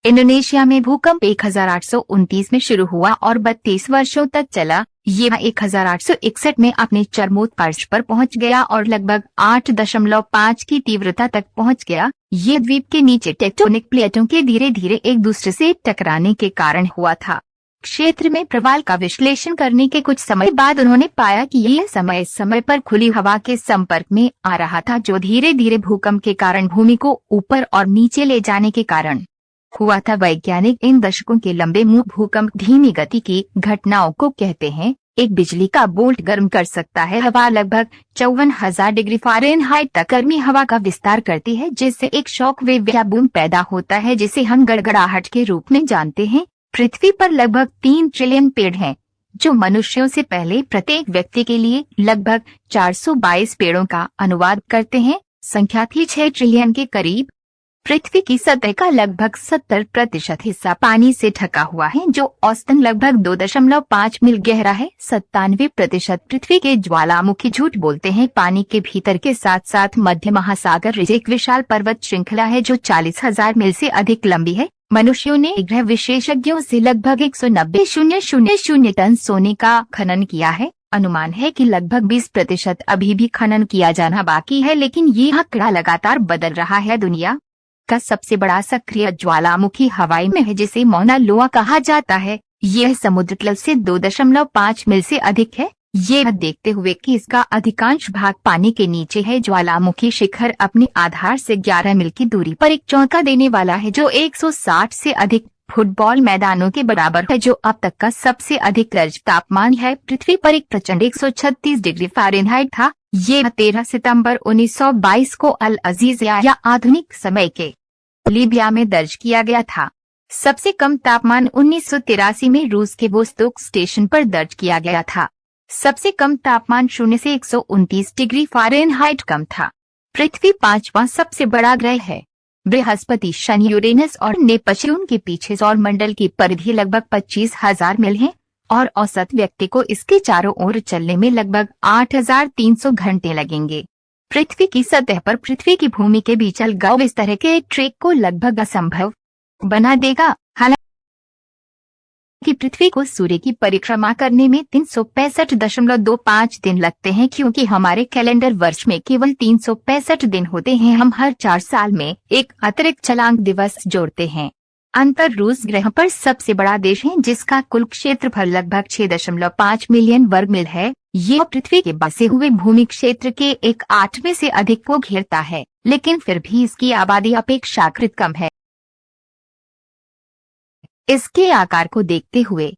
Indonesia में भूकंप 1829 में शुरू हुआ और 32 वर्षों तक चला। ये 1861 में अपने चरमोत्कर्ष पर पहुंच गया और लगभग 8.5 की तीव्रता तक पहुंच गया। ये द्वीप के नीचे टेक्टोनिक प्लेटों के धीरे धीरे एक दूसरे से टकराने के कारण हुआ था। क्षेत्र में प्रवाल का विश्लेषण करने के कुछ समय बाद उन्होंने पाया कि यह समय समय पर खुली हवा के संपर्क में आ रहा था, जो धीरे धीरे भूकंप के कारण भूमि को ऊपर और नीचे ले जाने के कारण हुआ था। वैज्ञानिक इन दशकों के लंबे भूकंप धीमी गति की घटनाओं को कहते हैं। एक बिजली का बोल्ट गर्म कर सकता है। हवा लगभग 54,000 डिग्री फ़ारेनहाइट तक गर्मी हवा का विस्तार करती है, जिससे एक शॉक वेव या बूम पैदा होता है, जिसे हम गड़गड़ाहट के रूप में जानते हैं। पृथ्वी पर लगभग 3 ट्रिलियन पेड़ हैं, जो मनुष्यों से पहले प्रत्येक व्यक्ति के लिए लगभग 422 पेड़ों का अनुवाद करते हैं। संख्या थी 6 ट्रिलियन के करीब। पृथ्वी की सतह का लगभग 70% हिस्सा पानी से ढका हुआ है, जो औसतन लगभग 2.5 मील गहरा है। 97% पृथ्वी के ज्वालामुखी झूठ बोलते हैं। पानी के भीतर के साथ साथ मध्य महासागर एक विशाल पर्वत श्रृंखला है, जो 40,000 मील से अधिक लंबी है। मनुष्यों ने ग्रह विशेषज्ञों से लगभग 190,000 टन सोने का खनन किया है। अनुमान है कि लगभग 20% अभी भी खनन किया जाना बाकी है, लेकिन ये आंकड़ा लगातार बदल रहा है। दुनिया का सबसे बड़ा सक्रिय ज्वालामुखी हवाई में है, जिसे मौना लोआ कहा जाता है। यह समुद्र तल से 2.5 मील से अधिक है। ये देखते हुए कि इसका अधिकांश भाग पानी के नीचे है, ज्वालामुखी शिखर अपने आधार से 11 मील की दूरी पर एक चौंका देने वाला है, जो 160 से अधिक फुटबॉल मैदानों के बराबर है, जो अब तक का सबसे अधिक दर्ज तापमान है। पृथ्वी पर एक प्रचंड 136 डिग्री फ़ारेनहाइट था। ये 13 सितंबर 1922 को अल अजीज या आधुनिक समय के लीबिया में दर्ज किया गया था। सबसे कम तापमान 1983 में रूस के वोस्तोक स्टेशन पर दर्ज किया गया था। सबसे कम तापमान 0 से 129 डिग्री फ़ारेनहाइट कम था। पृथ्वी 5वां सबसे बड़ा ग्रह है। बृहस्पति, शनि, यूरेनस और नेपच्यून के पीछे सौर मंडल की परिधि लगभग 25,000 मील है और औसत व्यक्ति को इसके चारों ओर चलने में लगभग 8,300 घंटे लगेंगे। पृथ्वी की सतह पर पृथ्वी की भूमि के बीच अलगाव इस तरह के ट्रैक को लगभग असंभव बना देगा। हालांकि पृथ्वी को सूर्य की परिक्रमा करने में 365.25 दिन लगते हैं, क्योंकि हमारे कैलेंडर वर्ष में केवल 365 दिन होते हैं। हम हर 4 साल में एक अतिरिक्त छलांग दिवस जोड़ते हैं। अंतर रूस ग्रह पर सबसे बड़ा देश है, जिसका कुल क्षेत्रफल लगभग 6.5 मिलियन वर्ग मील है। यह पृथ्वी के बसे हुए भूमि क्षेत्र के 1/8 से अधिक को घेरता है, लेकिन फिर भी इसकी आबादी अपेक्षाकृत कम है। इसके आकार को देखते हुए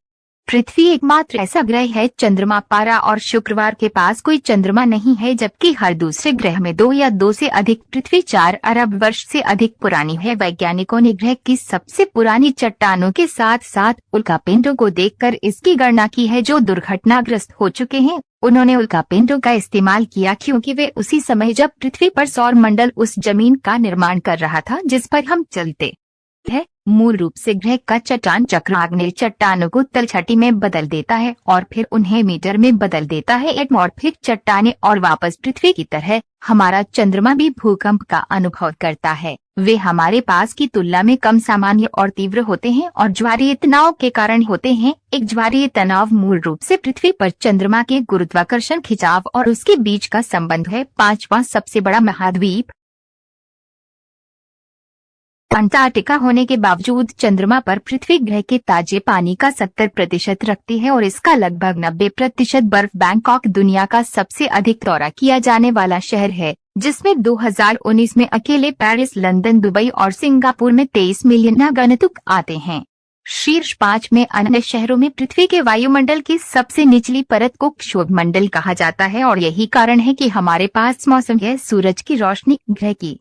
पृथ्वी एकमात्र ऐसा ग्रह है, चंद्रमा, पारा और शुक्रवार के पास कोई चंद्रमा नहीं है, जबकि हर दूसरे ग्रह में 2 या 2 से अधिक। पृथ्वी 4 अरब वर्ष से अधिक पुरानी है। वैज्ञानिकों ने ग्रह की सबसे पुरानी चट्टानों के साथ साथ उल्कापिंडों को देखकर इसकी गणना की है, जो दुर्घटनाग्रस्त हो चुके हैं। उन्होंने उल्कापिंडों का इस्तेमाल किया क्योंकि वे उसी समय जब पृथ्वी पर सौर मंडल उस जमीन का निर्माण कर रहा था जिस पर हम चलते हैं। मूल रूप से ग्रह का चट्टान चक्र आग्नेय चट्टानों को तलछटी में बदल देता है और फिर उन्हें मीटर में बदल देता है। एटमॉर्फिक चट्टानें और वापस पृथ्वी की तरह हमारा चंद्रमा भी भूकंप का अनुभव करता है। वे हमारे पास की तुलना में कम सामान्य और तीव्र होते हैं और ज्वारीय तनाव के कारण होते हैं। एक ज्वारीय तनाव मूल रूप से पृथ्वी पर चंद्रमा के गुरुत्वाकर्षण खिंचाव और उसके बीच का संबंध है। 5वां सबसे बड़ा महाद्वीप अंटार्कटिका होने के बावजूद चंद्रमा पर पृथ्वी ग्रह के ताजे पानी का 70% रखती है और इसका लगभग 90% बर्फ। बैंकॉक दुनिया का सबसे अधिक दौरा किया जाने वाला शहर है, जिसमें 2019 में अकेले पेरिस, लंदन, दुबई और सिंगापुर में 23 मिलियन आगंतुक आते हैं। शीर्ष 5 में अन्य शहरों में पृथ्वी के वायुमंडल की सबसे निचली परत को क्षोभमंडल कहा जाता है और यही कारण है कि हमारे पास मौसम है। सूरज की रोशनी ग्रह की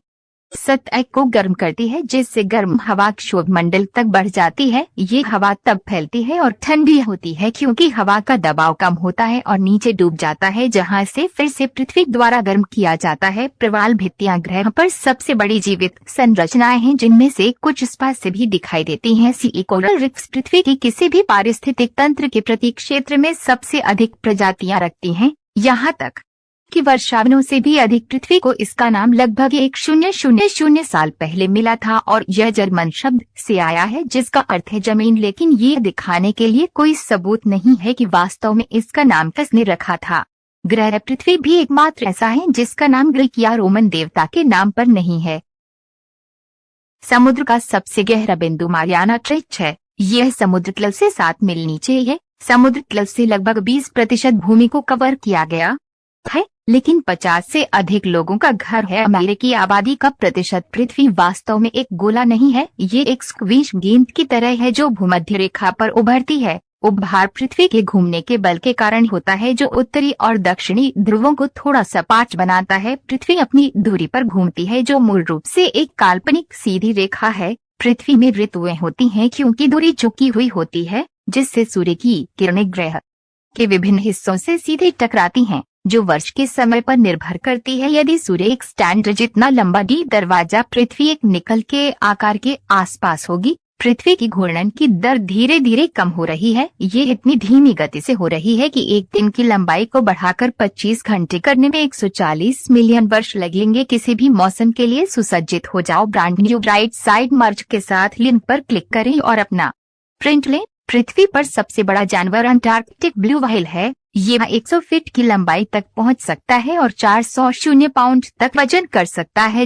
सतह को गर्म करती है, जिससे गर्म हवा क्षोभमंडल तक बढ़ जाती है। ये हवा तब फैलती है और ठंडी होती है क्योंकि हवा का दबाव कम होता है और नीचे डूब जाता है, जहां से फिर से पृथ्वी द्वारा गर्म किया जाता है। प्रवाल भित्तियां ग्रह पर सबसे बड़ी जीवित संरचनाएं हैं, जिनमें से कुछ स्पास से भी दिखाई देती हैं। सी कोरल रीफ्स पृथ्वी की किसी भी पारिस्थितिक तंत्र के प्रति क्षेत्र में सबसे अधिक प्रजातियां रखती हैं। यहाँ तक कि वर्षावनों से भी अधिक। पृथ्वी को इसका नाम लगभग 1000 साल पहले मिला था और यह जर्मन शब्द से आया है जिसका अर्थ है जमीन, लेकिन ये दिखाने के लिए कोई सबूत नहीं है कि वास्तव में इसका नाम किसने रखा था। ग्रह पृथ्वी भी एकमात्र ऐसा है जिसका नाम ग्रीक या रोमन देवता के नाम पर नहीं है। समुद्र का सबसे गहरा बिंदु मारियाना ट्रेंच है। यह समुद्र तल से 7 मील नीचे है। समुद्र तल से लगभग 20% भूमि को कवर किया गया है, लेकिन 50 से अधिक लोगों का घर है। अमेरिकी आबादी का प्रतिशत। पृथ्वी वास्तव में एक गोला नहीं है, ये एक स्क्वीश गेंद की तरह है जो भूमध्य रेखा पर उभरती है। उभार पृथ्वी के घूमने के बल के कारण होता है जो उत्तरी और दक्षिणी ध्रुवों को थोड़ा सपाट बनाता है। पृथ्वी अपनी धुरी पर घूमती है जो मूल रूप से एक काल्पनिक सीधी रेखा है। पृथ्वी में ऋतुएं होती हैं क्योंकि धुरी झुकी हुई होती है जिससे सूर्य की किरणें ग्रह के विभिन्न हिस्सों से सीधे टकराती हैं, जो वर्ष के समय पर निर्भर करती है। यदि सूर्य एक स्टैंड जितना लंबा डी दरवाजा पृथ्वी एक निकल के आकार के आसपास होगी। पृथ्वी की घूर्णन की दर धीरे धीरे कम हो रही है। ये इतनी धीमी गति से हो रही है कि एक दिन की लंबाई को बढ़ाकर 25 घंटे करने में 140 मिलियन वर्ष लगेंगे। किसी भी मौसम के लिए सुसज्जित हो जाओ। ब्रांड न्यू ब्राइट साइड मर्ज के साथ लिंक पर क्लिक करें और अपना प्रिंट लें। पृथ्वी पर सबसे बड़ा जानवर अंटार्कटिक ब्लू व्हेल है। ये 100 फीट की लंबाई तक पहुंच सकता है और 400 पाउंड तक वजन कर सकता है,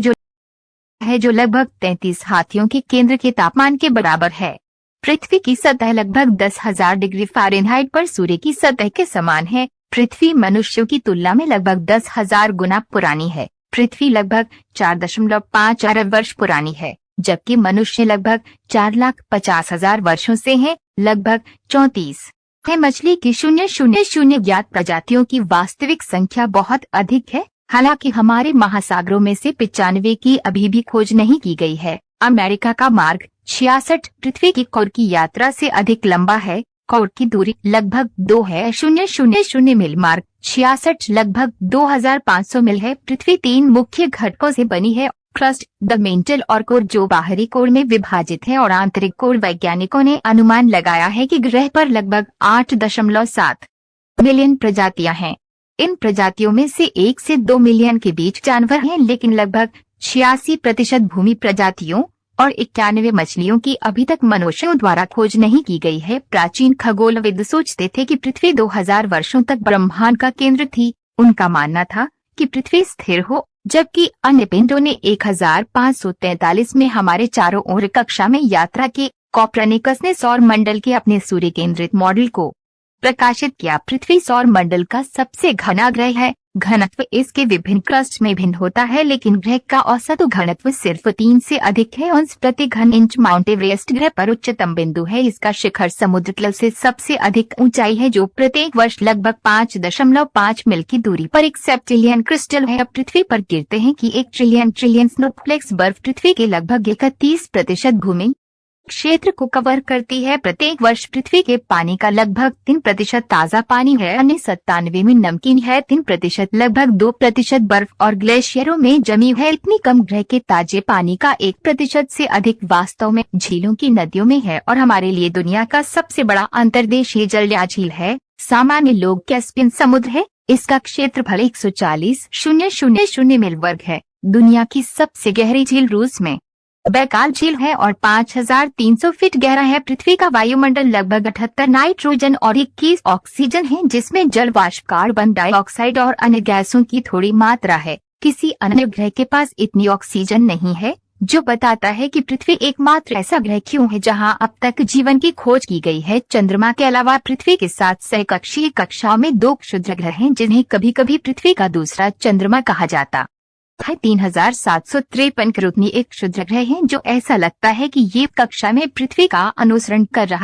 जो लगभग 33 हाथियों के केंद्र के तापमान के बराबर है। पृथ्वी की सतह लगभग 10,000 डिग्री फ़ारेनहाइट पर सूर्य की सतह के समान है। पृथ्वी मनुष्यों की तुलना में लगभग 10,000 गुना पुरानी है। पृथ्वी लगभग 4.5 अरब वर्ष पुरानी है, जबकि मनुष्य लगभग 4,50,000 वर्षों से हैं। लगभग 34 है। मछली की 000 ज्ञात प्रजातियों की वास्तविक संख्या बहुत अधिक है। हालांकि हमारे महासागरों में से 95 की अभी भी खोज नहीं की गई है। अमेरिका का मार्ग 66 पृथ्वी की कोर की यात्रा से अधिक लंबा है। कोर की दूरी लगभग 2,000 मील। मार्ग 66 लगभग 2,500 मील है। पृथ्वी 3 मुख्य घटकों से बनी है, क्रस्ट, द मेंटल और कोर, जो बाहरी कोर में विभाजित है, और आंतरिक कोर। वैज्ञानिकों ने अनुमान लगाया है कि ग्रह पर लगभग 8.7 मिलियन प्रजातियां हैं। इन प्रजातियों में से 1 से 2 मिलियन के बीच जानवर हैं, लेकिन लगभग 86% भूमि प्रजातियों और 91 मछलियों की अभी तक मनुष्यों द्वारा खोज नहीं की गई है। प्राचीन खगोलविद सोचते थे कि पृथ्वी 2000 वर्षों तक ब्रह्मांड का केंद्र थी। उनका मानना था कि पृथ्वी स्थिर हो, जबकि अन्य पिंडों ने 1543 में हमारे चारों ओर कक्षा में यात्रा की। कोपरनिकस ने सौर मंडल के अपने सूर्य केंद्रित मॉडल को प्रकाशित किया। पृथ्वी सौर मंडल का सबसे घना ग्रह है। घनत्व इसके विभिन्न क्रस्ट में भिन्न होता है, लेकिन ग्रह का औसत घनत्व सिर्फ 3 से अधिक है औंस प्रति घन इंच। माउंट एवरेस्ट ग्रह पर उच्चतम बिंदु है। इसका शिखर समुद्र तल से सबसे अधिक ऊंचाई है, जो प्रत्येक वर्ष लगभग 5.5 मील की दूरी पर 1 सेप्टिलियन क्रिस्टल है। अब पृथ्वी पर गिरते हैं कि 1 ट्रिलियन स्नोफ्लेक्स बर्फ पृथ्वी के लगभग 31% भूमि क्षेत्र को कवर करती है। प्रत्येक वर्ष पृथ्वी के पानी का लगभग 3% ताज़ा पानी है, अन्य 97 में नमकीन है। 3% लगभग 2% बर्फ और ग्लेशियरों में जमी है। इतनी कम ग्रह के ताजे पानी का 1% से अधिक वास्तव में झीलों की नदियों में है, और हमारे लिए दुनिया का सबसे बड़ा अंतर्देशीय जल या झील है सामान्य लोग कैस्पियन समुद्र है। इसका क्षेत्रफल 140,000 मील वर्ग है। दुनिया की सबसे गहरी झील रूस में बैकाल झील है और 5,300 फीट गहरा है। पृथ्वी का वायुमंडल लगभग 78 नाइट्रोजन और 21 ऑक्सीजन है, जिसमें जल वाष्प, कार्बन डाइऑक्साइड और अन्य गैसों की थोड़ी मात्रा है। किसी अन्य ग्रह के पास इतनी ऑक्सीजन नहीं है, जो बताता है कि पृथ्वी एकमात्र ऐसा ग्रह क्यों है जहां अब तक जीवन की खोज की गई है। चंद्रमा के अलावा पृथ्वी के साथ सहकक्षीय कक्षाओं में 2 क्षुद्र ग्रह हैं, जिन्हें कभी कभी पृथ्वी का दूसरा चंद्रमा कहा जाता है। 3753 करोड़ एक क्षुद्र ग्रह है, जो ऐसा लगता है कि ये कक्षा में पृथ्वी का अनुसरण कर रहा है।